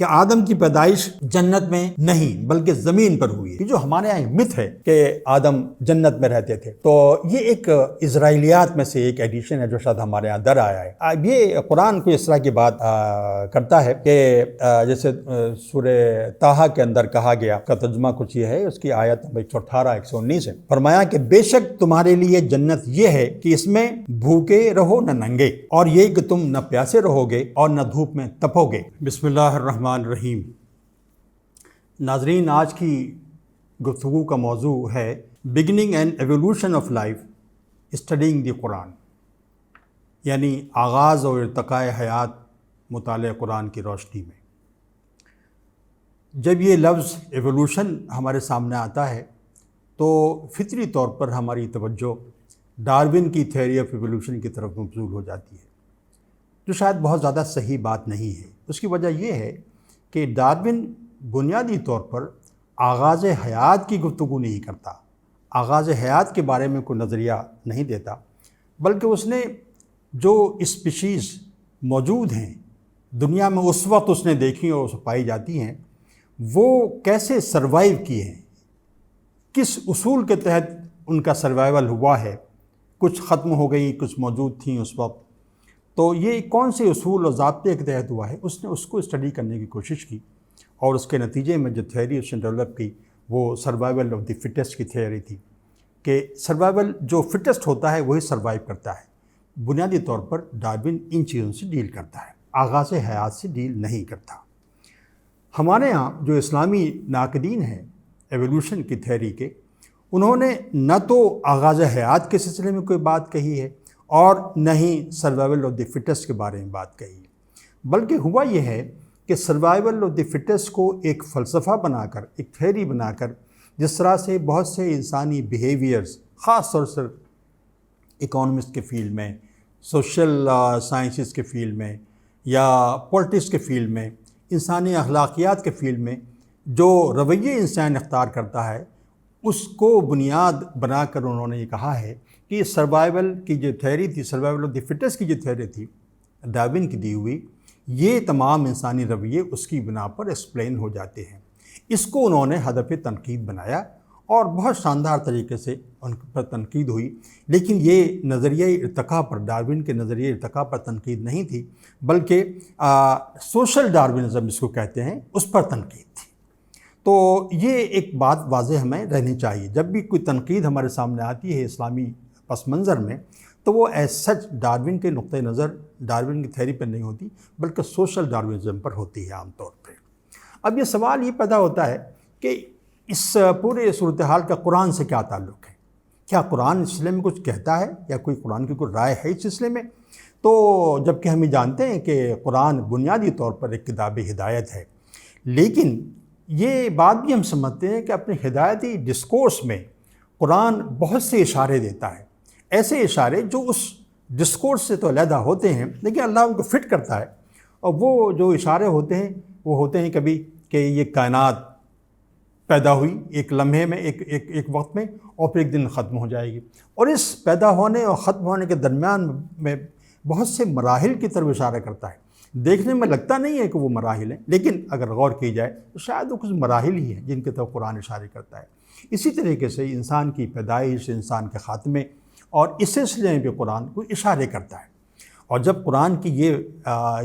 کہ آدم کی پیدائش جنت میں نہیں بلکہ زمین پر ہوئی ہے۔ جو ہمارے یہاں مت ہے کہ آدم جنت میں رہتے تھے، تو یہ ایک اسرائیلیات میں سے ایک ایڈیشن ہے جو شاید ہمارے یہاں در آیا ہے۔ اب یہ قرآن کو اس طرح کی بات کرتا ہے کہ جیسے سورہ طٰہٰ کے اندر کہا گیا، کا ترجمہ کچھ یہ ہے، اس کی آیت 118 119 ہے، فرمایا کہ بے شک تمہارے لیے جنت یہ ہے کہ اس میں بھوکے رہو نہ ننگے، اور یہ کہ تم نہ پیاسے رہو گے اور نہ دھوپ میں تپو گے۔ بسم اللہ الرحمن الرحیم۔ ناظرین، آج کی گفتگو کا موضوع ہے beginning and evolution of life studying the Quran, یعنی آغاز اور ارتقاء حیات مطالعہ قرآن کی روشنی میں۔ جب یہ لفظ ایوولوشن ہمارے سامنے آتا ہے تو فطری طور پر ہماری توجہ ڈارون کی تھیوری آف ایوولوشن کی طرف مبذول ہو جاتی ہے، جو شاید بہت زیادہ صحیح بات نہیں ہے۔ اس کی وجہ یہ ہے کہ ڈارون بنیادی طور پر آغاز حیات کی گفتگو نہیں کرتا، آغاز حیات کے بارے میں کوئی نظریہ نہیں دیتا، بلکہ اس نے جو اسپیشیز موجود ہیں دنیا میں اس وقت اس نے دیکھی اور پائی جاتی ہیں، وہ کیسے سروائیو کیے ہیں، کس اصول کے تحت ان کا سروائیول ہوا ہے، کچھ ختم ہو گئی، کچھ موجود تھیں اس وقت، تو یہ کون سے اصول اور ضابطے کے تحت ہوا ہے، اس نے اس کو اسٹڈی کرنے کی کوشش کی، اور اس کے نتیجے میں جو تھیوری اس نے ڈیولپ کی وہ سروائیول آف دی فٹسٹ کی تھیوری تھی، کہ سروائیول جو فٹسٹ ہوتا ہے وہی سروائیو کرتا ہے۔ بنیادی طور پر ڈارون ان چیزوں سے ڈیل کرتا ہے، آغاز حیات سے ڈیل نہیں کرتا۔ ہمارے ہاں جو اسلامی ناقدین ہیں ایوولوشن کی تھیوری کے، انہوں نے نہ تو آغاز حیات کے سلسلے میں کوئی بات کہی ہے اور نہ ہی سروائیول آف دی فٹسٹ کے بارے میں بات کہی ہے، بلکہ ہوا یہ ہے کہ سروائیول آف دی فٹسٹ کو ایک فلسفہ بنا کر، ایک تھیوری بنا کر، جس طرح سے بہت سے انسانی بیہیویئرز، خاص طور سے اکانومکس کے فیلڈ میں، سوشل سائنسز کے فیلڈ میں، یا پولیٹکس کے فیلڈ میں، انسانی اخلاقیات کے فیلڈ میں جو رویے انسان اختیار کرتا ہے، اس کو بنیاد بنا کر انہوں نے یہ کہا ہے کہ یہ سروائیول کی جو تھیوری تھی، سروائیول آف دی فٹسٹ کی جو تھیوری تھی ڈارون کی دی ہوئی، یہ تمام انسانی رویے اس کی بنا پر ایکسپلین ہو جاتے ہیں۔ اس کو انہوں نے ہدف تنقید بنایا اور بہت شاندار طریقے سے ان پر تنقید ہوئی، لیکن یہ نظریہ ارتقاء پر، ڈارون کے نظریہ ارتقاء پر تنقید نہیں تھی، بلکہ سوشل ڈارونزم اس کو کہتے ہیں، اس پر تنقید تھی۔ تو یہ ایک بات واضح ہمیں رہنی چاہیے، جب بھی کوئی تنقید ہمارے سامنے آتی ہے اسلامی پس منظر میں، تو وہ ایز سچ ڈارون کے نقطہ نظر، ڈارون کی تھیوری پر نہیں ہوتی، بلکہ سوشل ڈارونزم پر ہوتی ہے عام طور پہ۔ اب یہ سوال یہ پیدا ہوتا ہے کہ اس پورے صورتحال کا قرآن سے کیا تعلق ہے؟ کیا قرآن اس سلسلے میں کچھ کہتا ہے، یا کوئی قرآن کی کوئی رائے ہے اس سلسلے میں؟ تو جبکہ ہم یہ جانتے ہیں کہ قرآن بنیادی طور پر ایک کتاب ہدایت ہے، لیکن یہ بات بھی ہم سمجھتے ہیں کہ اپنے ہدایتی ڈسکورس میں قرآن بہت سے اشارے دیتا ہے، ایسے اشارے جو اس ڈسکورس سے تو علیحدہ ہوتے ہیں، لیکن اللہ ان کو فٹ کرتا ہے، اور وہ جو اشارے ہوتے ہیں وہ ہوتے ہیں کبھی کہ یہ کائنات پیدا ہوئی ایک لمحے میں، ایک وقت میں، اور پھر ایک دن ختم ہو جائے گی، اور اس پیدا ہونے اور ختم ہونے کے درمیان میں بہت سے مراحل کی طرف اشارہ کرتا ہے۔ دیکھنے میں لگتا نہیں ہے کہ وہ مراحل ہیں، لیکن اگر غور کی جائے تو شاید وہ کچھ مراحل ہی ہیں جن کی طرف قرآن اشارے کرتا ہے۔ اسی طریقے سے انسان کی پیدائش، انسان کے خاتمے، اور اس سلسلے میں بھی قرآن کو اشارے کرتا ہے۔ اور جب قرآن کی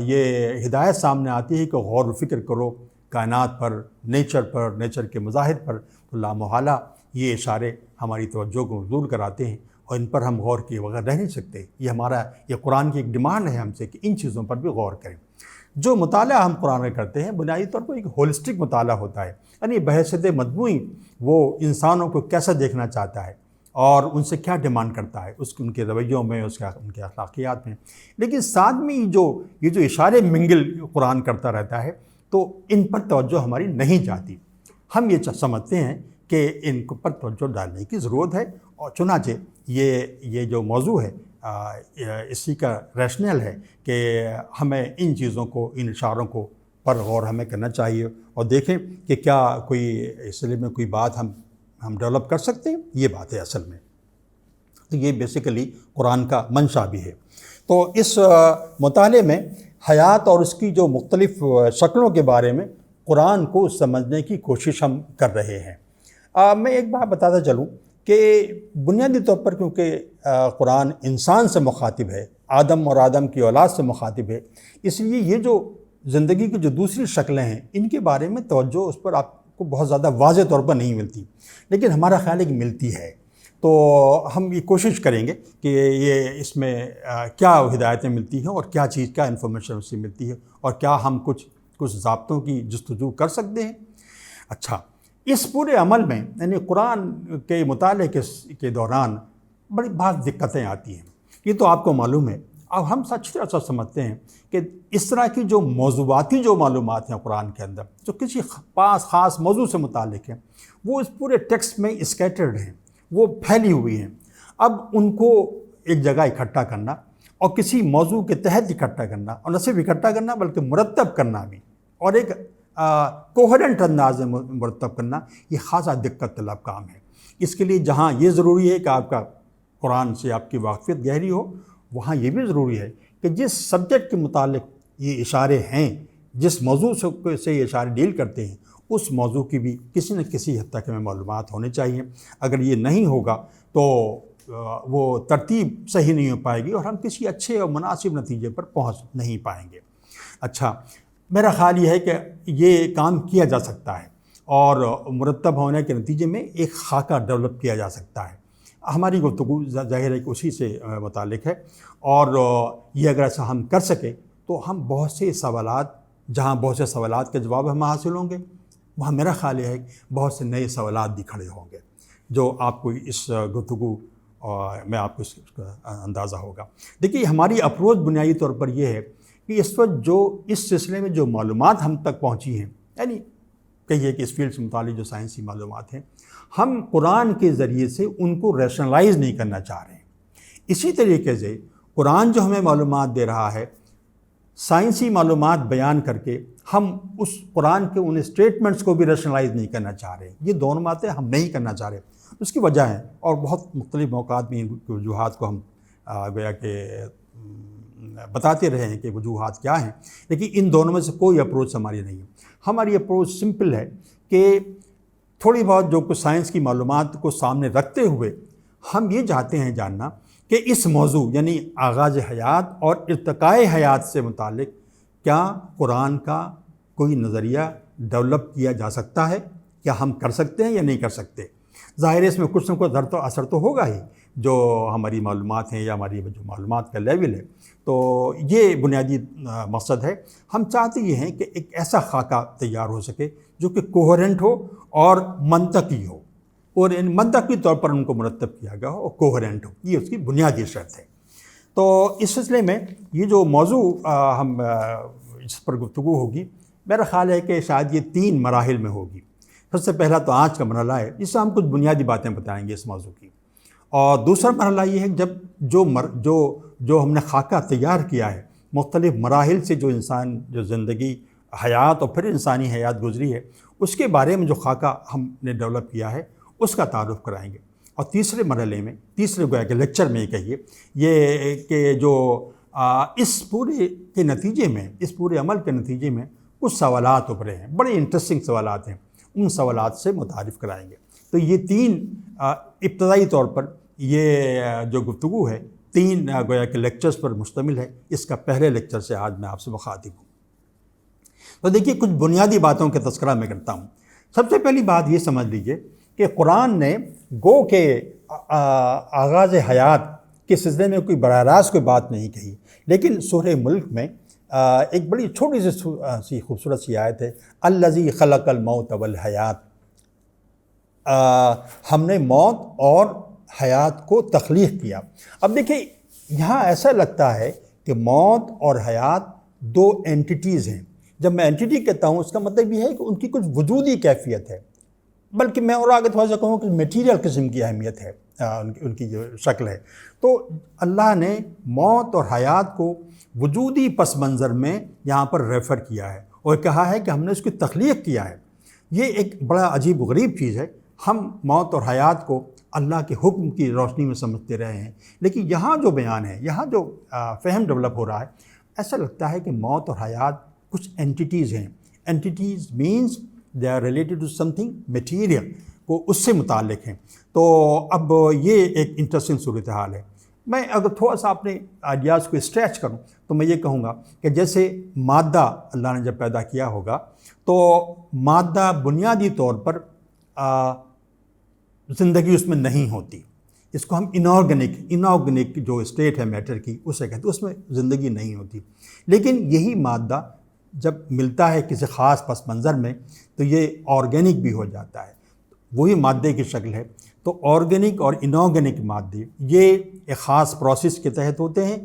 یہ ہدایت سامنے آتی ہے کہ غور و فکر کرو کائنات پر، نیچر کے مظاہر پر، تو لامحالہ یہ اشارے ہماری توجہ کو مبذول کراتے ہیں، اور ان پر ہم غور کیے بغیر رہ نہیں سکتے۔ یہ قرآن کی ایک ڈیمانڈ ہے ہم سے کہ ان چیزوں پر بھی غور کریں۔ جو مطالعہ ہم قرآن میں کرتے ہیں بنیادی طور پر ایک ہولسٹک مطالعہ ہوتا ہے، یعنی بحیثیت مجموعی وہ انسانوں کو کیسا دیکھنا چاہتا ہے اور ان سے کیا ڈیمانڈ کرتا ہے، ان کے رویوں میں، ان کے اخلاقیات میں۔ لیکن ساتھ میں یہ جو اشارے منگل قرآن کرتا رہتا ہے، تو ان پر توجہ ہماری نہیں جاتی۔ ہم یہ سمجھتے ہیں کہ ان پر توجہ ڈالنے کی ضرورت ہے، اور چنانچہ یہ جو موضوع ہے اسی کا ریشنل ہے کہ ہمیں ان چیزوں کو، ان اشاروں کو پر غور ہمیں کرنا چاہیے، اور دیکھیں کہ کیا کوئی اس سلسلے میں کوئی بات ہم ڈیولپ کر سکتے ہیں۔ یہ بات ہے اصل میں، تو یہ بیسیکلی قرآن کا منشا بھی ہے۔ تو اس مطالعے میں حیات اور اس کی جو مختلف شکلوں کے بارے میں قرآن کو سمجھنے کی کوشش ہم کر رہے ہیں۔ میں ایک بات بتاتا چلوں کہ بنیادی طور پر کیونکہ قرآن انسان سے مخاطب ہے، آدم اور آدم کی اولاد سے مخاطب ہے، اس لیے یہ جو زندگی کی جو دوسری شکلیں ہیں ان کے بارے میں توجہ اس پر آپ کو بہت زیادہ واضح طور پر نہیں ملتی، لیکن ہمارا خیال ہے کہ ملتی ہے۔ تو ہم یہ کوشش کریں گے کہ یہ اس میں کیا ہدایتیں ملتی ہیں اور کیا چیز کیا انفارمیشن اس سے ملتی ہے اور کیا ہم کچھ ضابطوں کی جستجو کر سکتے ہیں۔ اچھا، اس پورے عمل میں یعنی قرآن کے مطالعے کے دوران بڑی بعض دقتیں آتی ہیں، یہ تو آپ کو معلوم ہے۔ اب ہم اچھی طرح سے سمجھتے ہیں کہ اس طرح کی جو موضوعاتی جو معلومات ہیں قرآن کے اندر جو کسی خاص موضوع سے متعلق ہیں وہ اس پورے ٹیکسٹ میں اسکیٹرڈ ہیں، وہ پھیلی ہوئی ہیں۔ اب ان کو ایک جگہ اکٹھا کرنا اور کسی موضوع کے تحت اکٹھا کرنا، اور نہ صرف اکٹھا کرنا بلکہ مرتب کرنا بھی، اور ایک کوہرنٹ انداز میں مرتب کرنا، یہ خاصا دقت طلب کام ہے۔ اس کے لیے جہاں یہ ضروری ہے کہ آپ کا قرآن سے آپ کی واقفیت گہری ہو، وہاں یہ بھی ضروری ہے کہ جس سبجیکٹ کے متعلق یہ اشارے ہیں، جس موضوع سے یہ اشارے ڈیل کرتے ہیں، اس موضوع کی بھی کسی نہ کسی حد تک ہمیں معلومات ہونے چاہیے۔ اگر یہ نہیں ہوگا تو وہ ترتیب صحیح نہیں ہو پائے گی اور ہم کسی اچھے اور مناسب نتیجے پر پہنچ نہیں پائیں گے۔ اچھا، میرا خیال یہ ہے کہ یہ کام کیا جا سکتا ہے اور مرتب ہونے کے نتیجے میں ایک خاکہ ڈیولپ کیا جا سکتا ہے۔ ہماری گفتگو ظاہر ہے کہ اسی سے متعلق ہے، اور یہ اگر ایسا ہم کر سکیں تو ہم بہت سے سوالات کے جواب ہمیں حاصل ہوں گے، وہاں میرا خیال یہ ہے کہ بہت سے نئے سوالات بھی کھڑے ہوں گے جو آپ کو اس گفتگو میں آپ کو اس کا اندازہ ہوگا۔ دیکھیے، ہماری اپروچ بنیادی طور پر یہ ہے کہ اس وقت جو اس سلسلے میں جو معلومات ہم تک پہنچی ہیں، یعنی کہیے کہ اس فیلڈ سے متعلق جو سائنسی معلومات ہیں، ہم قرآن کے ذریعے سے ان کو ریشنلائز نہیں کرنا چاہ رہے ہیں۔ اسی طریقے سے قرآن جو ہمیں معلومات دے رہا ہے، سائنسی معلومات بیان کر کے ہم اس قرآن کے ان اسٹیٹمنٹس کو بھی ریشنلائز نہیں کرنا چاہ رہے۔ یہ دونوں باتیں ہم نہیں کرنا چاہ رہے۔ اس کی وجہ ہے، اور بہت مختلف موقعات میں ان وجوہات کو ہم گویا کہ بتاتے رہے ہیں کہ وجوہات کیا ہیں، لیکن ان دونوں میں سے کوئی اپروچ ہماری نہیں ہے۔ ہماری اپروچ سمپل ہے کہ تھوڑی بہت جو کچھ سائنس کی معلومات کو سامنے رکھتے ہوئے ہم یہ چاہتے ہیں جاننا کہ اس موضوع یعنی آغاز حیات اور ارتقاء حیات سے متعلق کیا قرآن کا کوئی نظریہ ڈیولپ کیا جا سکتا ہے، کیا ہم کر سکتے ہیں یا نہیں کر سکتے۔ ظاہر ہے اس میں کچھ نہ کچھ اثر تو ہوگا ہی، جو ہماری معلومات ہیں یا ہماری جو معلومات کا لیول ہے۔ تو یہ بنیادی مقصد ہے۔ ہم چاہتے یہ ہیں کہ ایک ایسا خاکہ تیار ہو سکے جو کہ کوہرنٹ ہو اور منطقی ہو، اور منطقی طور پر ان کو مرتب کیا گیا ہو اور کوہرنٹ ہو، یہ اس کی بنیادی شرط ہے۔ تو اس سلسلے میں یہ جو موضوع ہم اس پر گفتگو ہوگی، میرا خیال ہے کہ شاید یہ 3 مراحل میں ہوگی۔ سب سے پہلا تو آج کا مرحلہ ہے جس سے ہم کچھ بنیادی باتیں بتائیں گے اس موضوع کی، اور دوسرا مرحلہ یہ ہے جب جو ہم نے خاکہ تیار کیا ہے، مختلف مراحل سے جو انسان جو زندگی حیات اور پھر انسانی حیات گزری ہے، اس کے بارے میں جو خاکہ ہم نے ڈیولپ کیا ہے اس کا تعارف کرائیں گے۔ اور تیسرے مرحلے میں، تیسرے گویا کہ لیکچر میں یہ کہیے، یہ کہ جو اس پورے کے نتیجے میں، اس پورے عمل کے نتیجے میں کچھ سوالات ابھرے ہیں، بڑے انٹرسٹنگ سوالات ہیں، ان سوالات سے متعارف کرائیں گے۔ تو یہ 3 ابتدائی طور پر یہ جو گفتگو ہے 3 گویا کہ لیکچرز پر مشتمل ہے۔ اس کا پہلے لیکچر سے آج میں آپ سے مخاطب ہوں۔ تو دیکھیے، کچھ بنیادی باتوں کے تذکرہ میں کرتا ہوں۔ سب سے پہلی بات یہ سمجھ لیجئے کہ قرآن نے گو کہ آغاز حیات کے سلسلے میں کوئی براہ راست کوئی بات نہیں کہی، لیکن سورہ ملک میں ایک بڑی چھوٹی سی خوبصورت سی آیت ہے، الذی خلق الموت والحیات، ہم نے موت اور حیات کو تخلیق کیا۔ اب دیکھیں، یہاں ایسا لگتا ہے کہ موت اور حیات 2 اینٹیٹیز ہیں۔ جب میں اینٹیٹی کہتا ہوں اس کا مطلب یہ ہے کہ ان کی کچھ وجودی کیفیت ہے، بلکہ میں اور آگے تھوڑا سا کہوں کہ میٹیریل قسم کی اہمیت ہے، ان کی جو شکل ہے۔ تو اللہ نے موت اور حیات کو وجودی پس منظر میں یہاں پر ریفر کیا ہے اور کہا ہے کہ ہم نے اس کی تخلیق کیا ہے۔ یہ ایک بڑا عجیب و غریب چیز ہے۔ ہم موت اور حیات کو اللہ کے حکم کی روشنی میں سمجھتے رہے ہیں، لیکن یہاں جو بیان ہے، یہاں جو فہم ڈیولپ ہو رہا ہے، ایسا لگتا ہے کہ موت اور حیات کچھ اینٹیٹیز ہیں. Entities means they are related to something material, وہ اس سے متعلق ہیں. تو اب یہ ایک انٹرسٹنگ صورتحال ہے. میں اگر تھوڑا سا اپنے آئیڈیاز کو اسٹریچ کروں تو میں یہ کہوں گا کہ جیسے مادہ اللہ نے جب پیدا کیا ہوگا تو مادہ بنیادی طور پر زندگی اس میں نہیں ہوتی. اس کو ہم انآرگینک جو اسٹیٹ ہے میٹر کی اسے کہتے ہیں، اس میں زندگی نہیں ہوتی. لیکن یہی مادہ جب ملتا ہے کسی خاص پس منظر میں تو یہ آرگینک بھی ہو جاتا ہے، وہی مادے کی شکل ہے. تو آرگینک اور انآرگینک مادے یہ ایک خاص پروسیس کے تحت ہوتے ہیں.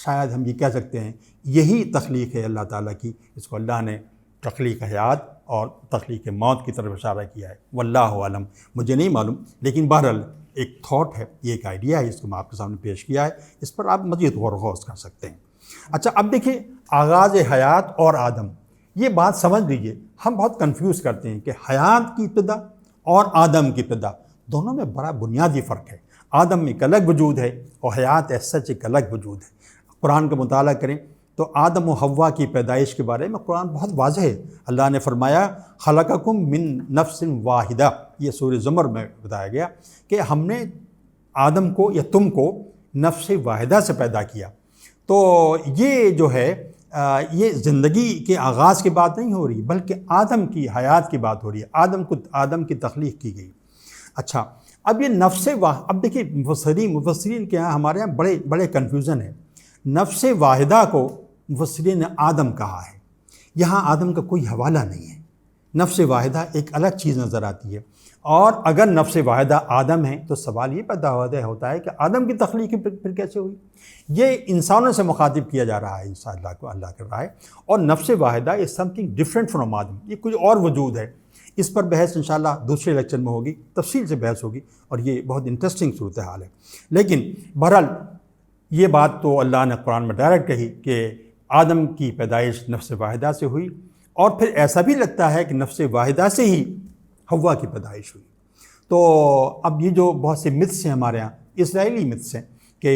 شاید ہم یہ کہہ سکتے ہیں یہی تخلیق ہے اللہ تعالیٰ کی. اس کو اللہ نے تخلیق حیات اور تخلیق موت کی طرف اشارہ کیا ہے. واللہ عالم، مجھے نہیں معلوم، لیکن بہرحال ایک تھاٹ ہے، یہ ایک آئیڈیا ہے، اس کو میں آپ کے سامنے پیش کیا ہے. اس پر آپ مزید غور و خوض کر سکتے ہیں. اچھا اب دیکھیں آغاز حیات اور آدم، یہ بات سمجھ لیجئے. ہم بہت کنفیوز کرتے ہیں کہ حیات کی ابتدا اور آدم کی ابتدا دونوں میں بڑا بنیادی فرق ہے. آدم ایک الگ وجود ہے اور حیات ایز سچ ایک الگ وجود ہے. قرآن کا مطالعہ کریں تو آدم و حوا کی پیدائش کے بارے میں قرآن بہت واضح ہے. اللہ نے فرمایا خلقکم من نفس واحدہ، یہ سورہ زمر میں بتایا گیا کہ ہم نے آدم کو یا تم کو نفس واحدہ سے پیدا کیا. تو یہ جو ہے یہ زندگی کے آغاز کی بات نہیں ہو رہی بلکہ آدم کی حیات کی بات ہو رہی ہے. آدم کی تخلیق کی گئی. اچھا اب یہ نفس اب دیکھیے مفسرین کے یہاں ہمارے یہاں بڑے کنفیوژن ہے. نفس واحدہ کو مفسرین نے آدم کہا ہے. یہاں آدم کا کوئی حوالہ نہیں ہے. نفس واحدہ ایک الگ چیز نظر آتی ہے. اور اگر نفس واحدہ آدم ہے تو سوال یہ پیدا ہوتا ہے کہ آدم کی تخلیق پھر کیسے ہوئی؟ یہ انسانوں سے مخاطب کیا جا رہا ہے انشاءاللہ کو اللہ کر رہا ہے. اور نفس واحدہ از سم تھنگ ڈفرینٹ فرام آدم، یہ کوئی اور وجود ہے. اس پر بحث انشاءاللہ دوسرے لیکچر میں ہوگی، تفصیل سے بحث ہوگی، اور یہ بہت انٹرسٹنگ صورتحال ہے. لیکن بہرحال یہ بات تو اللہ نے قرآن میں ڈائریکٹ کہی کہ آدم کی پیدائش نفس واحدہ سے ہوئی. اور پھر ایسا بھی لگتا ہے کہ نفس واحدہ سے ہی حوا کی پیدائش ہوئی. تو اب یہ جو بہت سے متس ہیں ہمارے یہاں، اسرائیلی متس ہیں کہ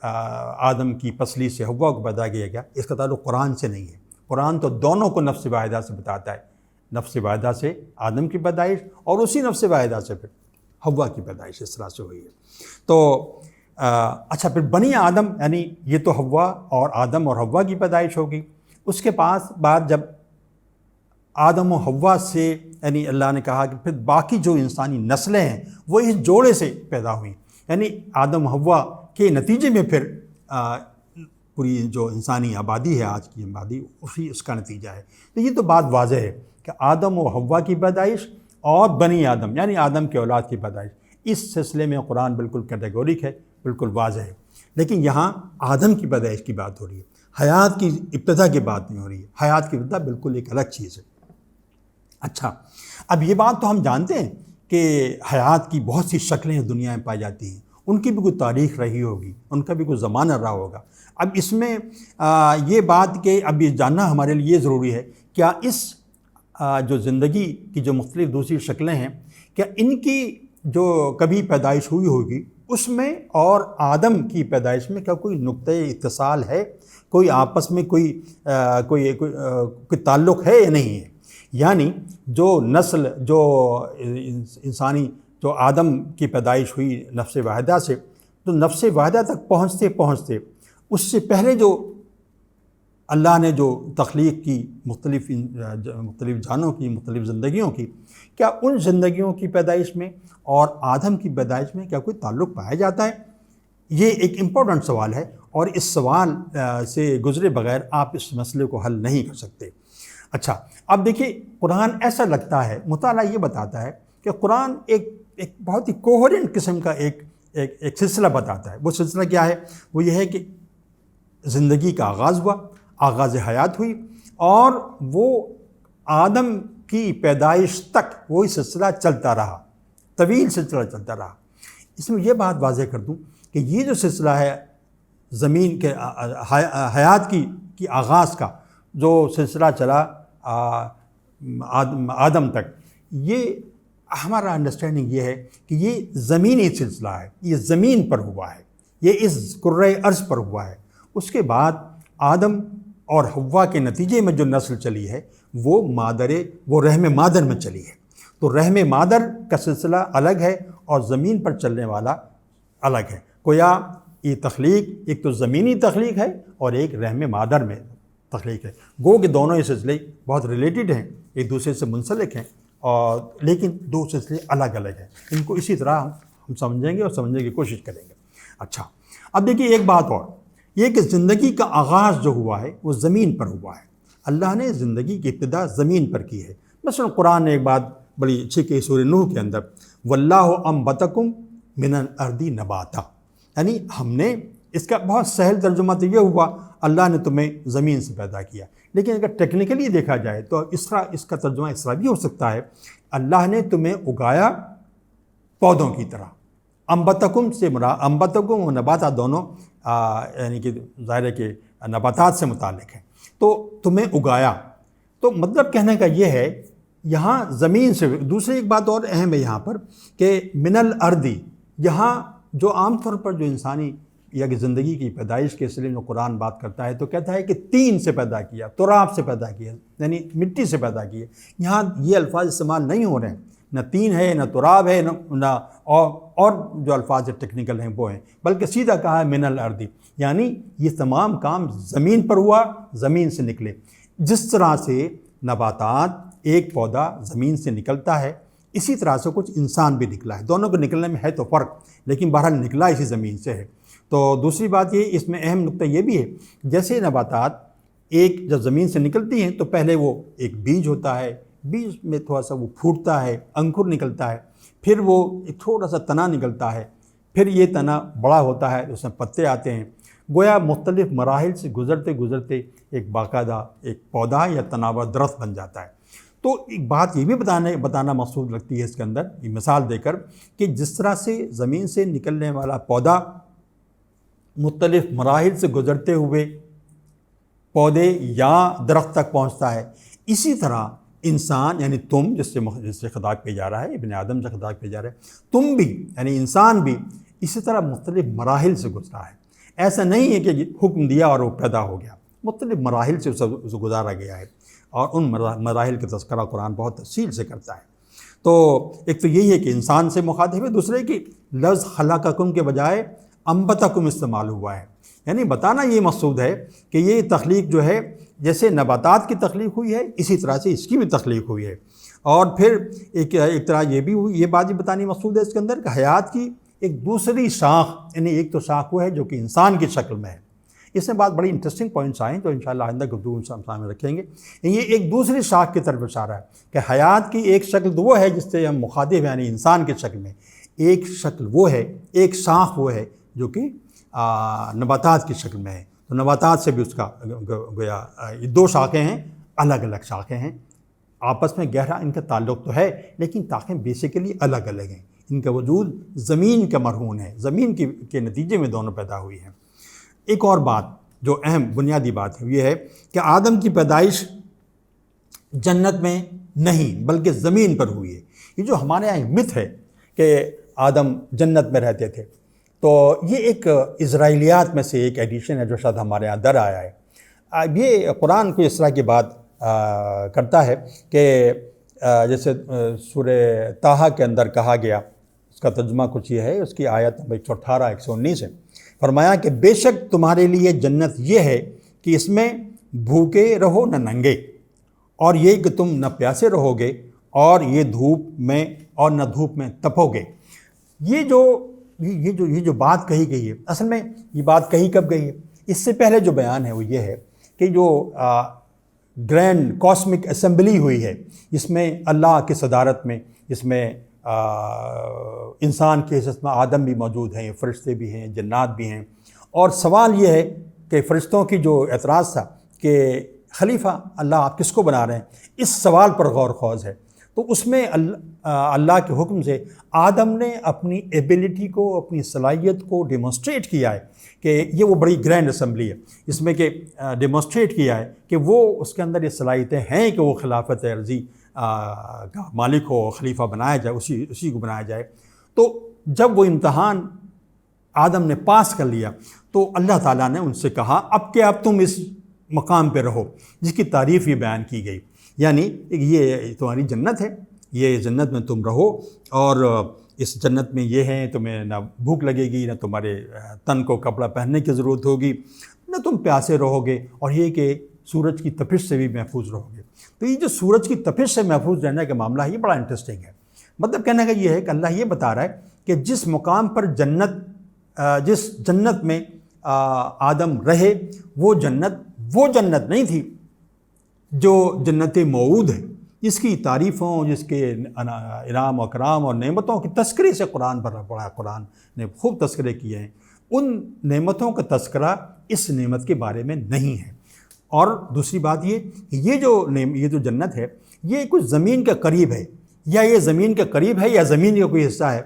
آدم کی پسلی سے حوا کو پیدا کیا گیا، اس کا تعلق قرآن سے نہیں ہے. قرآن تو دونوں کو نفس واحدہ سے بتاتا ہے. نفس واحدہ سے آدم کی پیدائش اور اسی نفس واحدہ سے پھر حوا کی پیدائش اس طرح سے ہوئی ہے. تو اچھا پھر بنی آدم یعنی یہ تو حوا اور آدم اور حوا کی پیدائش ہوگی. اس کے بعد جب آدم و حوا سے یعنی اللہ نے کہا کہ پھر باقی جو انسانی نسلیں ہیں وہ اس جوڑے سے پیدا ہوئیں، یعنی آدم و حوا کے نتیجے میں پھر پوری جو انسانی آبادی ہے آج کی آبادی اس کا نتیجہ ہے. تو یہ تو بات واضح ہے کہ آدم و حوا کی پیدائش اور بنی آدم یعنی آدم کے اولاد کی پیدائش، اس سلسلے میں قرآن بالکل کیٹیگورک ہے، بالکل واضح ہے. لیکن یہاں آدم کی پیدائش کی بات ہو رہی ہے، حیات کی ابتدا کی بات نہیں ہو رہی ہے. حیات کی ابتدا بالکل ایک الگ چیز ہے. اچھا اب یہ بات تو ہم جانتے ہیں کہ حیات کی بہت سی شکلیں دنیا میں پائی جاتی ہیں، ان کی بھی کوئی تاریخ رہی ہوگی، ان کا بھی کوئی زمانہ رہا ہوگا. اب اس میں یہ بات کہ اب یہ جاننا ہمارے لیے یہ ضروری ہے کیا اس جو زندگی کی جو مختلف دوسری شکلیں ہیں کیا ان کی جو کبھی پیدائش ہوئی ہوگی اس میں اور آدم کی پیدائش میں کیا کوئی نقطۂ اتصال ہے، کوئی آپس میں کوئی تعلق ہے یا نہیں ہے؟ یعنی جو نسل جو انسانی جو آدم کی پیدائش ہوئی نفس واحدہ سے، تو نفس واحدہ تک پہنچتے اس سے پہلے جو اللہ نے جو تخلیق کی مختلف جانوں کی مختلف زندگیوں کی، کیا ان زندگیوں کی پیدائش میں اور آدم کی پیدائش میں کیا کوئی تعلق پایا جاتا ہے؟ یہ ایک امپورٹنٹ سوال ہے اور اس سوال سے گزرے بغیر آپ اس مسئلے کو حل نہیں کر سکتے. اچھا اب دیکھیے قرآن ایسا لگتا ہے، مطالعہ یہ بتاتا ہے کہ قرآن ایک بہت ہی کوہرنٹ قسم کا ایک سلسلہ بتاتا ہے. وہ سلسلہ کیا ہے؟ وہ یہ ہے کہ زندگی کا آغاز ہوا، آغاز حیات ہوئی، اور وہ آدم کی پیدائش تک وہی سلسلہ چلتا رہا، طویل سلسلہ چلتا رہا. اس میں یہ بات واضح کر دوں کہ یہ جو سلسلہ ہے زمین کے حیات کی آغاز کا جو سلسلہ چلا آدم تک، یہ ہمارا انڈرسٹینڈنگ یہ ہے کہ یہ زمینی سلسلہ ہے، یہ زمین پر ہوا ہے، یہ اس کرۂ ارض پر ہوا ہے. اس کے بعد آدم اور حوا کے نتیجے میں جو نسل چلی ہے وہ رحم مادر میں چلی ہے۔ تو رحم مادر کا سلسلہ الگ ہے اور زمین پر چلنے والا الگ ہے۔ گویا یہ تخلیق ایک تو زمینی تخلیق ہے اور ایک رحم مادر میں تخلیق ہے۔ گو کہ دونوں یہ سلسلے بہت ریلیٹڈ ہیں، ایک دوسرے سے منسلک ہیں، اور لیکن دو سلسلے الگ الگ ہیں۔ ان کو اسی طرح ہم سمجھیں گے اور سمجھنے کی کوشش کریں گے۔ اچھا، اب دیکھیے ایک بات اور، یہ کہ زندگی کا آغاز جو ہوا ہے وہ زمین پر ہوا ہے۔ اللہ نے زندگی کی ابتدا زمین پر کی ہے۔ مثلا قرآن نے ایک بات بڑی اچھی کہی سورہ نوح کے اندر، وَاللَّهُ أَنبَتَكُم مِّنَ الْأَرْضِ نَبَاتًا، یعنی ہم نے، اس کا بہت سہل ترجمہ تو یہ ہوا اللہ نے تمہیں زمین سے پیدا کیا، لیکن اگر ٹیکنیکلی دیکھا جائے تو اس کا ترجمہ اس طرح بھی ہو سکتا ہے، اللہ نے تمہیں اگایا پودوں کی طرح۔ انبتکم سے مراد، انبتکم و نباتا دونوں یعنی کہ ظاہر ہے کہ نباتات سے متعلق ہے، تو تمہیں اگایا، تو مطلب کہنے کا یہ ہے یہاں زمین سے۔ دوسری ایک بات اور اہم ہے یہاں پر کہ من الارض، یہاں جو عام طور پر جو انسانی یا کہ زندگی کی پیدائش کے سلسلے میں قرآن بات کرتا ہے تو کہتا ہے کہ تین سے پیدا کیا، تراب سے پیدا کیا، یعنی مٹی سے پیدا کیا۔ یہاں یہ الفاظ استعمال نہیں ہو رہے ہیں، نہ تین ہے، نہ تراب ہے، نہ اور جو الفاظ ٹیکنیکل ہیں وہ ہیں، بلکہ سیدھا کہا ہے من الارض، یعنی یہ تمام کام زمین پر ہوا، زمین سے نکلے۔ جس طرح سے نباتات، ایک پودا زمین سے نکلتا ہے، اسی طرح سے کچھ انسان بھی نکلا ہے۔ دونوں کو نکلنے میں ہے تو فرق، لیکن بہرحال نکلا اسی زمین سے ہے۔ تو دوسری بات یہ، اس میں اہم نقطہ یہ بھی ہے، جیسے نباتات ایک جب زمین سے نکلتی ہیں تو پہلے وہ ایک بیج ہوتا ہے، بیج میں تھوڑا سا وہ پھوٹتا ہے، انکر نکلتا ہے، پھر وہ ایک تھوڑا سا تنا نکلتا ہے، پھر یہ تنا بڑا ہوتا ہے، اس میں پتے آتے ہیں۔ گویا مختلف مراحل سے گزرتے گزرتے ایک باقاعدہ ایک پودا یا تناور درخت بن جاتا ہے۔ تو ایک بات یہ بھی بتانا مقصود لگتی ہے اس کے اندر، یہ مثال دے کر، کہ جس طرح سے زمین سے نکلنے والا پودا مختلف مراحل سے گزرتے ہوئے پودے یا درخت تک پہنچتا ہے، اسی طرح انسان یعنی تم، جس سے خطاب کیا جا رہا ہے، ابن آدم سے خطاب کیا جا رہا ہے، تم بھی یعنی انسان بھی اسی طرح مختلف مراحل سے گزرا ہے۔ ایسا نہیں ہے کہ حکم دیا اور وہ پیدا ہو گیا، مختلف مراحل سے اسے گزارا گیا ہے، اور ان مراحل کا تذکرہ قرآن بہت تفصیل سے کرتا ہے۔ تو ایک تو یہی ہے کہ انسان سے مخاطب ہے، دوسرے کہ لفظ خلقکم کے بجائے انبتکم استعمال ہوا ہے، یعنی بتانا یہ مقصود ہے کہ یہ تخلیق جو ہے جیسے نباتات کی تخلیق ہوئی ہے، اسی طرح سے اس کی بھی تخلیق ہوئی ہے۔ اور پھر ایک طرح یہ بھی ہوئی، یہ بات بھی بتانی مقصود ہے اس کے اندر کہ حیات کی ایک دوسری شاخ، یعنی ایک تو شاخ وہ ہے جو کہ انسان کی شکل میں ہے۔ اس میں بات بڑی انٹرسٹنگ پوائنٹس آئیں تو انشاءاللہ آئندہ گفتگو سامنے رکھیں گے۔ یہ ایک دوسری شاخ کی طرف اشارہ ہے کہ حیات کی ایک شکل تو وہ ہے جس سے ہم مخاطب ہیں، یعنی انسان کی شکل میں، ایک شکل وہ ہے، ایک شاخ وہ ہے جو کہ نباتات کی شکل میں ہے۔ تو نباتات سے بھی اس کا گویا یہ دو شاخیں ہیں، الگ الگ شاخیں ہیں، آپس میں گہرا ان کا تعلق تو ہے، لیکن شاخیں بیسیکلی الگ الگ ہیں۔ ان کا وجود زمین کا مرہون ہے، زمین کے نتیجے میں دونوں پیدا ہوئی ہیں۔ ایک اور بات جو اہم بنیادی بات ہے یہ ہے کہ آدم کی پیدائش جنت میں نہیں بلکہ زمین پر ہوئی ہے۔ یہ جو ہمارے یہاں مت ہے کہ آدم جنت میں رہتے تھے، تو یہ ایک اسرائیلیات میں سے ایک ایڈیشن ہے جو شاید ہمارے یہاں در آیا ہے۔ یہ قرآن کو اس طرح کی بات کرتا ہے کہ جیسے سورہ طٰہٰ کے اندر کہا گیا، اس کا ترجمہ کچھ یہ ہے، اس کی آیت نمبر 118 119 ہے، فرمایا کہ بے شک تمہارے لیے جنت یہ ہے کہ اس میں بھوکے رہو نہ ننگے، اور یہ کہ تم نہ پیاسے رہو گے، اور یہ دھوپ میں اور نہ دھوپ میں تپو گے۔ یہ جو بات کہی گئی ہے، اصل میں یہ بات کہی کب گئی ہے؟ اس سے پہلے جو بیان ہے وہ یہ ہے کہ جو گرینڈ کاسمک اسمبلی ہوئی ہے، اس میں اللہ کی صدارت میں، اس میں انسان کی حیثیت میں آدم بھی موجود ہیں، فرشتے بھی ہیں، جنات بھی ہیں، اور سوال یہ ہے کہ فرشتوں کی جو اعتراض تھا کہ خلیفہ اللہ آپ کس کو بنا رہے ہیں، اس سوال پر غور خوض ہے۔ تو اس میں اللہ کے حکم سے آدم نے اپنی ایبیلٹی کو، اپنی صلاحیت کو ڈیمونسٹریٹ کیا ہے کہ یہ وہ بڑی گرینڈ اسمبلی ہے، اس میں کہ ڈیمونسٹریٹ کیا ہے کہ وہ اس کے اندر یہ صلاحیتیں ہیں کہ وہ خلافت ارضی کا مالک ہو، خلیفہ بنایا جائے، اسی کو بنایا جائے۔ تو جب وہ امتحان آدم نے پاس کر لیا تو اللہ تعالیٰ نے ان سے کہا اب کہ اب تم اس مقام پہ رہو جس کی تعریف یہ بیان کی گئی، یعنی یہ تمہاری جنت ہے، یہ جنت میں تم رہو، اور اس جنت میں یہ ہے تمہیں نہ بھوک لگے گی، نہ تمہارے تن کو کپڑا پہننے کی ضرورت ہوگی، نہ تم پیاسے رہو گے، اور یہ کہ سورج کی تپش سے بھی محفوظ رہو گے۔ تو یہ جو سورج کی تپش سے محفوظ رہنے کا معاملہ ہے یہ بڑا انٹرسٹنگ ہے۔ مطلب کہنے کا یہ ہے کہ اللہ یہ بتا رہا ہے کہ جس مقام پر جس جنت میں آدم رہے وہ جنت نہیں تھی جو جنت موعود ہے، جس کی تعریفوں، جس کے انعام و اکرام اور نعمتوں کی تذکرے سے قرآن پر پڑھا، قرآن نے خوب تذکرے کیے ہیں، ان نعمتوں کا تذکرہ اس نعمت کے بارے میں نہیں ہے۔ اور دوسری بات یہ کہ یہ جو جنت ہے یہ کچھ زمین کے قریب ہے، یا یہ زمین کے قریب ہے یا زمین کا کوئی حصہ ہے،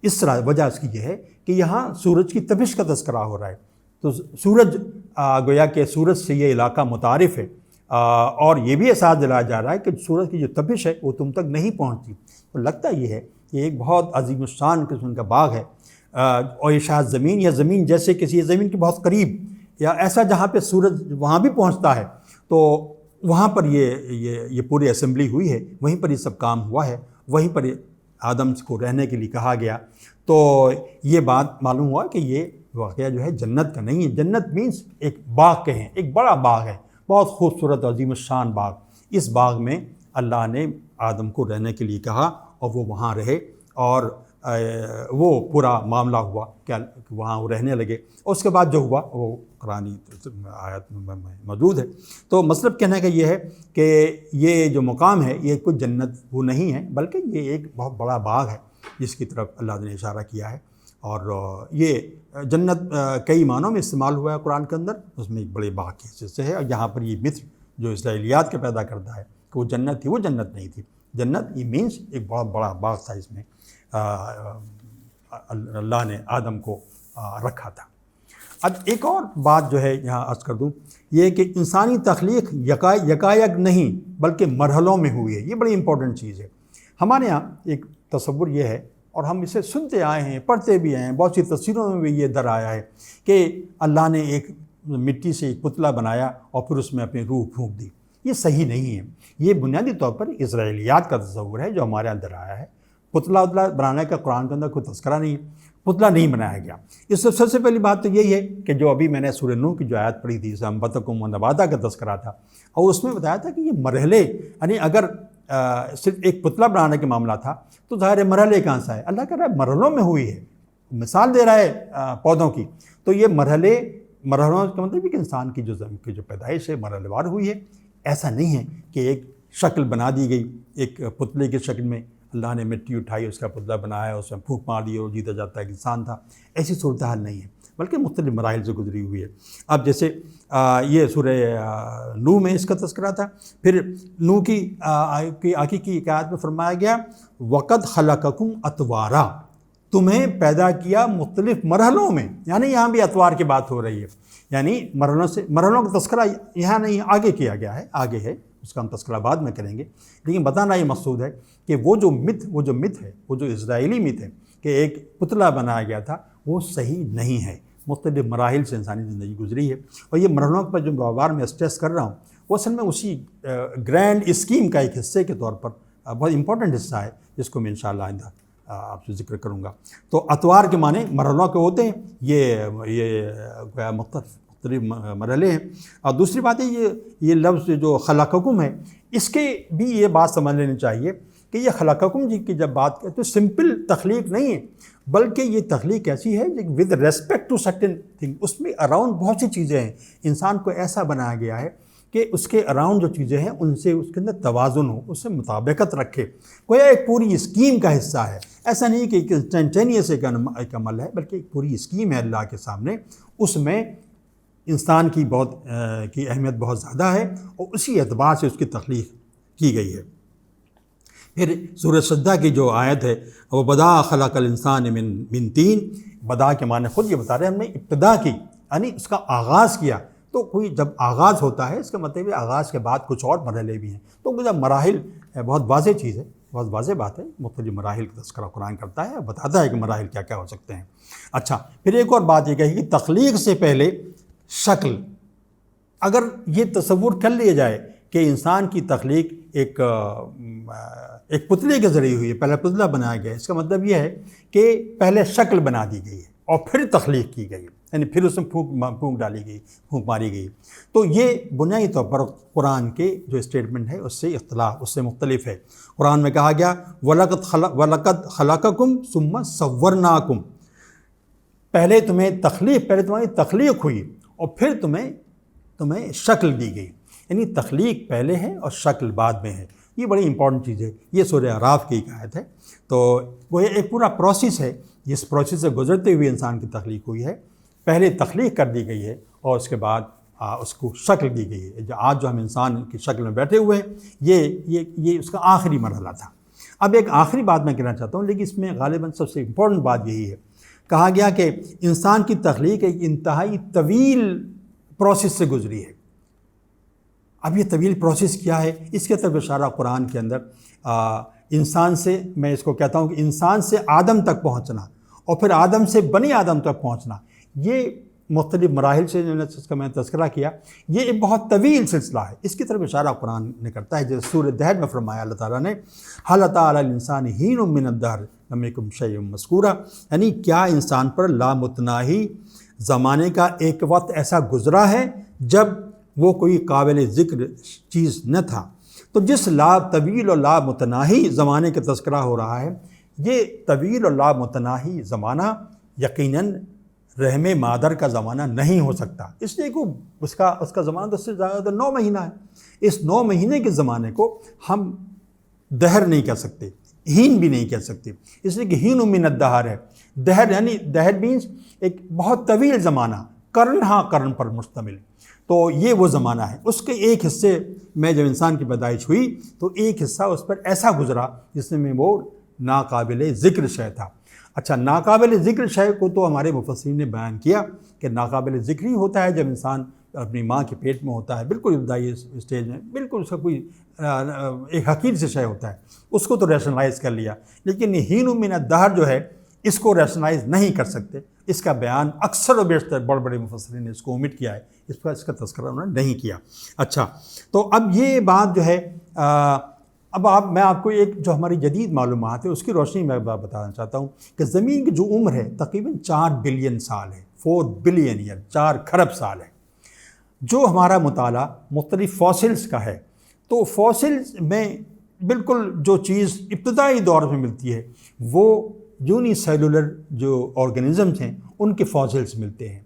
اس طرح وجہ اس کی یہ ہے کہ یہاں سورج کی تپش کا تذکرہ ہو رہا ہے، تو سورج گویا کہ سورج سے یہ علاقہ متعارف ہے، اور یہ بھی احساس دلایا جا رہا ہے کہ سورج کی جو تپش ہے وہ تم تک نہیں پہنچتی۔ تو لگتا یہ ہے کہ ایک بہت عظیم الشان قسم کا باغ ہے، اور یہ شاید زمین جیسے کسی زمین کے بہت قریب، یا ایسا جہاں پہ سورج وہاں بھی پہنچتا ہے، تو وہاں پر یہ پوری اسمبلی ہوئی ہے، وہیں پر یہ سب کام ہوا ہے، وہیں پر آدم کو رہنے کے لیے کہا گیا۔ تو یہ بات معلوم ہوا کہ یہ واقعہ جو ہے جنت کا نہیں ہے۔ جنت مینس ایک باغ کہیں، ایک بڑا باغ ہے، بہت خوبصورت عظیم الشان باغ۔ اس باغ میں اللہ نے آدم کو رہنے کے لیے کہا اور وہ وہاں رہے، اور وہ پورا معاملہ ہوا کہ وہاں وہ رہنے لگے، اور اس کے بعد جو ہوا وہ قرآنی آیت میں موجود ہے۔ تو مطلب کہنے کا یہ ہے کہ یہ جو مقام ہے یہ کوئی جنت وہ نہیں ہے، بلکہ یہ ایک بہت بڑا باغ ہے جس کی طرف اللہ نے اشارہ کیا ہے۔ اور یہ جنت کئی معنوں میں استعمال ہوا ہے قرآن کے اندر، اس میں ایک بڑے باغ کی حیثیت سے ہے، اور یہاں پر یہ مثل جو اسرائیلیات کے پیدا کرتا ہے کہ وہ جنت تھی، وہ جنت نہیں تھی۔ جنت یہ مینس ایک بہت بڑا باغ تھا، اس میں اللہ نے آدم کو رکھا تھا۔ اب ایک اور بات جو ہے یہاں عرض کر دوں، یہ کہ انسانی تخلیق یکایک نہیں بلکہ مرحلوں میں ہوئی ہے۔ یہ بڑی امپورٹنٹ چیز ہے۔ ہمارے ہاں ایک تصور یہ ہے، اور ہم اسے سنتے آئے ہیں، پڑھتے بھی آئے ہیں، بہت سی تفسیروں میں بھی یہ در آیا ہے کہ اللہ نے ایک مٹی سے ایک پتلا بنایا اور پھر اس میں اپنی روح پھونک دی۔ یہ صحیح نہیں ہے۔ یہ بنیادی طور پر اسرائیلیات کا تصور ہے جو ہمارے اندر آیا ہے۔ پتلا بنانے کا قرآن کے اندر کوئی تذکرہ نہیں ہے، پتلا نہیں بنایا گیا۔ اس سے سب سے پہلی بات تو یہی ہے کہ جو ابھی میں نے سورہ نوح کی جو آیت پڑھی تھی، انبتکم و نباتا کا تذکرہ تھا، اور اس میں بتایا تھا کہ یہ مرحلے، یعنی اگر صرف ایک پتلا بنانے کا معاملہ تھا تو ظاہر مرحلے کہاں سے ہے؟ اللہ کہہ رہا ہے مرحلوں میں ہوئی ہے، مثال دے رہا ہے پودوں کی۔ تو یہ مرحلوں کا مطلب ہے کہ انسان کی جو پیدائش ہے مرحلے وار ہوئی ہے۔ ایسا نہیں ہے کہ ایک شکل بنا دی گئی، ایک پتلے کی شکل میں اللہ نے مٹی اٹھائی، اس کا پتلا بنایا، اس میں پھونک مار دی اور جیتا جاتا ہے کہ انسان تھا۔ ایسی صورتحال نہیں ہے، بلکہ مختلف مراحل سے گزری ہوئی ہے۔ اب جیسے یہ سورہ نوح میں اس کا تذکرہ تھا، پھر نوح کی آخر کی آیت میں فرمایا گیا وَقَدْ خَلَقَكُمْ أَطْوَارًا، تمہیں پیدا کیا مختلف مرحلوں میں، یعنی یہاں بھی اطوار کی بات ہو رہی ہے، یعنی مرحلوں کا تذکرہ یہاں نہیں آگے کیا گیا ہے، آگے ہے، اس کا ہم تذکرہ بعد میں کریں گے۔ لیکن بتانا یہ مقصود ہے کہ وہ جو مت ہے، وہ جو اسرائیلی مت ہے کہ ایک پتلا بنایا گیا تھا، وہ صحیح نہیں ہے۔ مختلف مراحل سے انسانی زندگی گزری ہے، اور یہ مرحلوں پر جو بار میں اسٹریس کر رہا ہوں وہ اصل میں اسی گرینڈ اسکیم کا ایک حصے کے طور پر بہت امپورٹنٹ حصہ ہے، جس کو میں انشاءاللہ آئندہ آپ سے ذکر کروں گا۔ تو اتوار کے معنی مرحلوں کے ہوتے ہیں، یہ مختلف مرحلے ہیں۔ اور دوسری بات ہے یہ لفظ جو خلقکم ہے، اس کے بھی یہ بات سمجھ لینی چاہیے کہ یہ خلقکم جی کی جب بات کرتے تو سمپل تخلیق نہیں ہے، بلکہ یہ تخلیق ایسی ہے with respect to certain thing, اس میں اراؤنڈ بہت سی چیزیں ہیں۔ انسان کو ایسا بنایا گیا ہے کہ اس کے اراؤنڈ جو چیزیں ہیں ان سے اس کے اندر توازن ہو، اس سے مطابقت رکھے، کوئی ایک پوری اسکیم کا حصہ ہے۔ ایسا نہیں کہ ایک انسٹنٹینیس ایک عمل ہے، بلکہ ایک پوری اسکیم ہے اللہ کے سامنے، اس میں انسان کی اہمیت بہت زیادہ ہے، اور اسی اعتبار سے اس کی تخلیق کی گئی ہے۔ پھر سورہ سجدہ کی جو آیت ہے وہ بدا خلق الانسان من طین، بدا کے معنی خود یہ بتا رہے ہیں، ہم نے ابتدا کی، یعنی اس کا آغاز کیا۔ تو کوئی جب آغاز ہوتا ہے اس کا مطلب ہے آغاز کے بعد کچھ اور مرحلے بھی ہیں، تو جب مراحل بہت واضح چیز ہے، بہت واضح بات ہے، مختلف مراحل کا تذکرہ قرآن کرتا ہے، بتاتا ہے کہ مراحل کیا کیا ہو سکتے ہیں۔ اچھا، پھر ایک اور بات یہ کہی کہ تخلیق سے پہلے شکل، اگر یہ تصور کر لیا جائے کہ انسان کی تخلیق ایک پتلے کے ذریعے ہوئی ہے، پہلے پتلا بنایا گیا ہے، اس کا مطلب یہ ہے کہ پہلے شکل بنا دی گئی ہے اور پھر تخلیق کی گئی، یعنی پھر اس میں پھونک ڈالی گئی، پھونک ماری گئی۔ تو یہ بنیادی طور پر قرآن کے جو اسٹیٹمنٹ ہے اس سے مختلف ہے۔ قرآن میں کہا گیا وَلَقَدْ خَلَقَكُمْ ثُمَّ صَوَّرْنَاكُمْ، پہلے تمہاری تخلیق ہوئی اور پھر تمہیں شکل دی گئی، یعنی تخلیق پہلے ہے اور شکل بعد میں ہے۔ یہ بڑی امپورٹنٹ چیز ہے، یہ سورہ اعراف کی ایک آیت ہے۔ تو وہ ایک پورا پروسیس ہے، جس پروسیس سے گزرتے ہوئے انسان کی تخلیق ہوئی ہے۔ پہلے تخلیق کر دی گئی ہے اور اس کے بعد اس کو شکل دی گئی ہے۔ آج جو ہم انسان کی شکل میں بیٹھے ہوئے ہیں، یہ اس کا آخری مرحلہ تھا۔ اب ایک آخری بات میں کہنا چاہتا ہوں، لیکن اس میں غالباً سب سے امپورٹنٹ بات یہی ہے، کہا گیا کہ انسان کی تخلیق ایک انتہائی طویل پروسیس سے گزری ہے۔ اب یہ طویل پروسیس کیا ہے، اس کے طرف اشارہ قرآن کے اندر انسان سے، میں اس کو کہتا ہوں کہ انسان سے آدم تک پہنچنا اور پھر آدم سے بنی آدم تک پہنچنا، یہ مختلف مراحل سے جس کا میں تذکرہ کیا، یہ ایک بہت طویل سلسلہ ہے۔ اس کی طرف اشارہ قرآن نے کرتا ہے، جیسے سورہ دہر میں فرمایا اللہ تعالیٰ نے هل أتى على الإنسان حين من الدهر لم يكن شيئا مذكورا، یعنی کیا انسان پر لامتناہی زمانے کا ایک وقت ایسا گزرا ہے جب وہ کوئی قابل ذکر چیز نہ تھا۔ تو جس طویل اور لامتناہی زمانے کا تذکرہ ہو رہا ہے، یہ طویل اور لامتناہی زمانہ یقیناً رحم مادر کا زمانہ نہیں ہو سکتا، اس لیے کہ اس کا زمانہ تو صرف زیادہ 9 مہینہ ہے۔ اس 9 مہینے کے زمانے کو ہم دہر نہیں کہہ سکتے، ہین بھی نہیں کہہ سکتے، اس لیے کہ ہین من الدہر ہے۔ دہر یعنی دہر مینس ایک بہت طویل زمانہ، قرن پر مشتمل۔ تو یہ وہ زمانہ ہے، اس کے ایک حصے میں جب انسان کی پیدائش ہوئی تو ایک حصہ اس پر ایسا گزرا جس میں وہ ناقابل ذکر شے تھا۔ اچھا، ناقابل ذکر شے کو تو ہمارے مفسرین نے بیان کیا کہ ناقابل ذکر ہی ہوتا ہے جب انسان اپنی ماں کے پیٹ میں ہوتا ہے، بالکل ابتدائی اسٹیج میں، بالکل اس کا کوئی ایک حقیر سے شے ہوتا ہے، اس کو تو ریشنلائز کر لیا، لیکن ہین من الدہر جو ہے اس کو ریشنلائز نہیں کر سکتے۔ اس کا بیان اکثر و بیشتر بڑے مفسرین نے اس کو اومٹ کیا ہے، اس کا تذکرہ انہوں نے نہیں کیا۔ اچھا، تو اب یہ بات جو ہے، میں آپ کو ایک جو ہماری جدید معلومات ہے اس کی روشنی میں بتانا چاہتا ہوں کہ زمین کی جو عمر ہے تقریباً 4 بلین سال ہے، 4 بلین ایئر، 4 کھرب سال ہے۔ جو ہمارا مطالعہ مختلف فاسلز کا ہے، تو فاسلز میں بالکل جو چیز ابتدائی دور میں ملتی ہے وہ یونی سیلولر جو آرگنزمز ہیں ان کے فاسلز ملتے ہیں،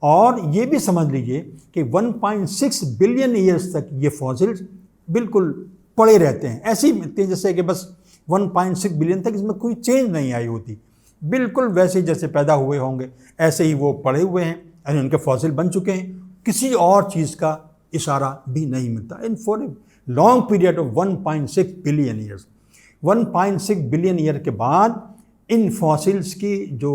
اور یہ بھی سمجھ لیجئے کہ 1.6 بلین ایئرز تک یہ فاسلز بالکل پڑے رہتے ہیں، ایسے ہی ملتے ہیں جیسے کہ بس 1.6 بلین تک اس میں کوئی چینج نہیں آئی ہوتی، بالکل ویسے جیسے پیدا ہوئے ہوں گے ایسے ہی وہ پڑے ہوئے ہیں، یعنی ان کے فاسل بن چکے ہیں، کسی اور چیز کا اشارہ بھی نہیں ملتا۔ In for a long period of 1.6 billion years, 1.6 billion year کے بعد ان فاسلز کی جو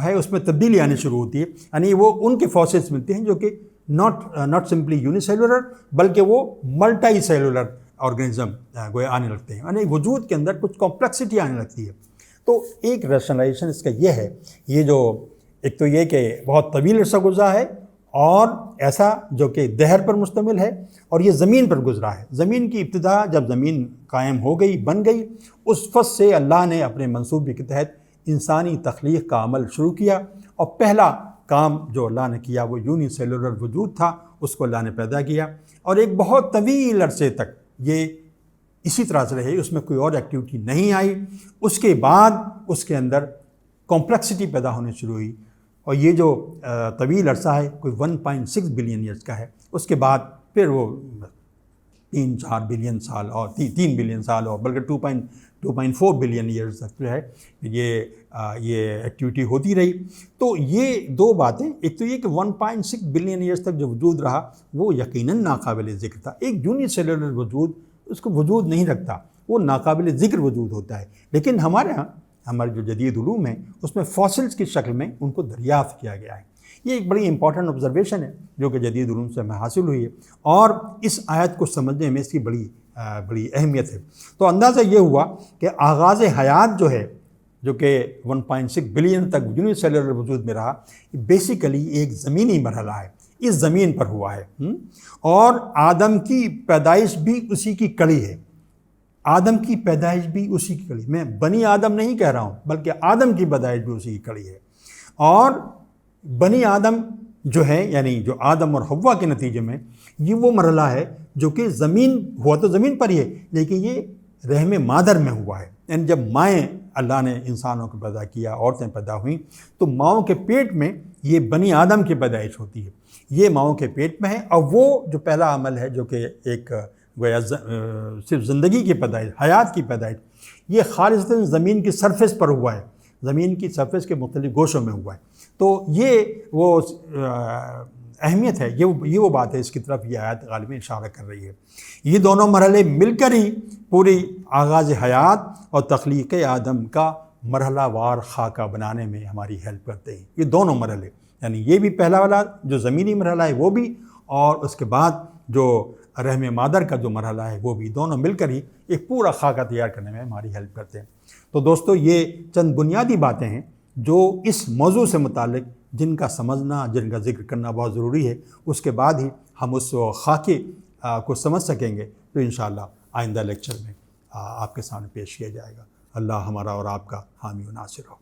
ہے اس میں تبدیلی آنی شروع ہوتی ہے، یعنی وہ ان کے فاسلز ملتے ہیں جو کہ ناٹ سمپلی یونی سیلولر بلکہ وہ ملٹی سیلولر آرگنزم گویا آنے لگتے ہیں، یعنی وجود کے اندر کچھ کمپلیکسٹی آنے لگتی ہے۔ تو ایک ریشنلائزیشن اس کا یہ ہے، یہ جو ایک تو یہ کہ بہت طویل عرصہ گزرا ہے اور ایسا جو کہ دہر پر مشتمل ہے، اور یہ زمین پر گزرا ہے۔ زمین کی ابتدا جب زمین قائم ہو گئی، بن گئی، اس وقت سے اللہ نے اپنے منصوبے کے تحت انسانی تخلیق کا عمل شروع کیا، اور پہلا کام جو اللہ نے کیا وہ یونی سیلولر وجود تھا، اس کو اللہ نے پیدا کیا، اور ایک بہت طویل عرصے تک یہ اسی طرح سے رہے، اس میں کوئی اور ایکٹیویٹی نہیں آئی۔ اس کے بعد اس کے اندر کمپلیکسٹی پیدا ہونے شروع ہوئی، اور یہ جو طویل عرصہ ہے کوئی 1.6 بلین ایئرز کا ہے، اس کے بعد پھر وہ 3-4 بلین سال اور 3 بلین سال اور بلکہ 2.4 بلین ایئرز تک جو ہے یہ ایکٹیویٹی ہوتی رہی۔ تو یہ دو باتیں، ایک تو یہ کہ 1.6 بلین ایئرز تک جو وجود رہا وہ یقیناً ناقابل ذکر تھا۔ ایک یونی سیلولر وجود اس کو وجود نہیں رکھتا، وہ ناقابل ذکر وجود ہوتا ہے، لیکن ہمارے ہاں ہمارے جو جدید علوم ہیں اس میں فاسلز کی شکل میں ان کو دریافت کیا گیا ہے۔ یہ ایک بڑی امپورٹنٹ آبزرویشن ہے جو کہ جدید علوم سے ہمیں حاصل ہوئی ہے، اور اس آیت کو سمجھنے میں اس کی بڑی بڑی اہمیت ہے۔ تو اندازہ یہ ہوا کہ آغاز حیات جو ہے، جو کہ 1.6 بلین تک یونیسیلولر وجود میں رہا، بیسیکلی ایک زمینی مرحلہ ہے، اس زمین پر ہوا ہے، اور آدم کی پیدائش بھی اسی کی کڑی ہے۔ آدم کی پیدائش بھی اسی کی کڑی، میں بنی آدم نہیں کہہ رہا ہوں، بلکہ آدم کی پیدائش بھی اسی کی کڑی ہے۔ اور بنی آدم جو ہے، یعنی جو آدم اور حوا کے نتیجے میں، یہ وہ مرحلہ ہے جو کہ زمین ہوا تو زمین پر ہی ہے، لیکن یہ رحم مادر میں ہوا ہے۔ یعنی جب مائیں اللہ نے انسانوں کو پیدا کیا، عورتیں پیدا ہوئیں، تو ماؤں کے پیٹ میں یہ بنی آدم کی پیدائش ہوتی ہے، یہ ماؤں کے پیٹ میں ہے۔ اور وہ جو پہلا عمل ہے جو کہ ایک گویا صرف زندگی کی پیدائش، حیات کی پیدائش، یہ خالصتاً زمین کی سرفیس پر ہوا ہے، زمین کی سرفیس کے مختلف گوشوں میں ہوا ہے۔ تو یہ وہ اہمیت ہے، یہ وہ بات ہے، اس کی طرف یہ آیت غالباً اشارہ کر رہی ہے۔ یہ دونوں مرحلے مل کر ہی پوری آغاز حیات اور تخلیق آدم کا مرحلہ وار خاکہ بنانے میں ہماری ہیلپ کرتے ہیں۔ یہ دونوں مرحلے، یعنی یہ بھی پہلا والا جو زمینی مرحلہ ہے وہ بھی، اور اس کے بعد جو رحم مادر کا جو مرحلہ ہے وہ بھی، دونوں مل کر ہی ایک پورا خاکہ تیار کرنے میں ہماری ہیلپ کرتے ہیں۔ تو دوستو، یہ چند بنیادی باتیں ہیں جو اس موضوع سے متعلق، جن کا سمجھنا، جن کا ذکر کرنا بہت ضروری ہے۔ اس کے بعد ہی ہم اس خاکے کو سمجھ سکیں گے، تو انشاءاللہ آئندہ لیکچر میں آپ کے سامنے پیش کیا جائے گا۔ اللہ ہمارا اور آپ کا حامی و ناصر ہو۔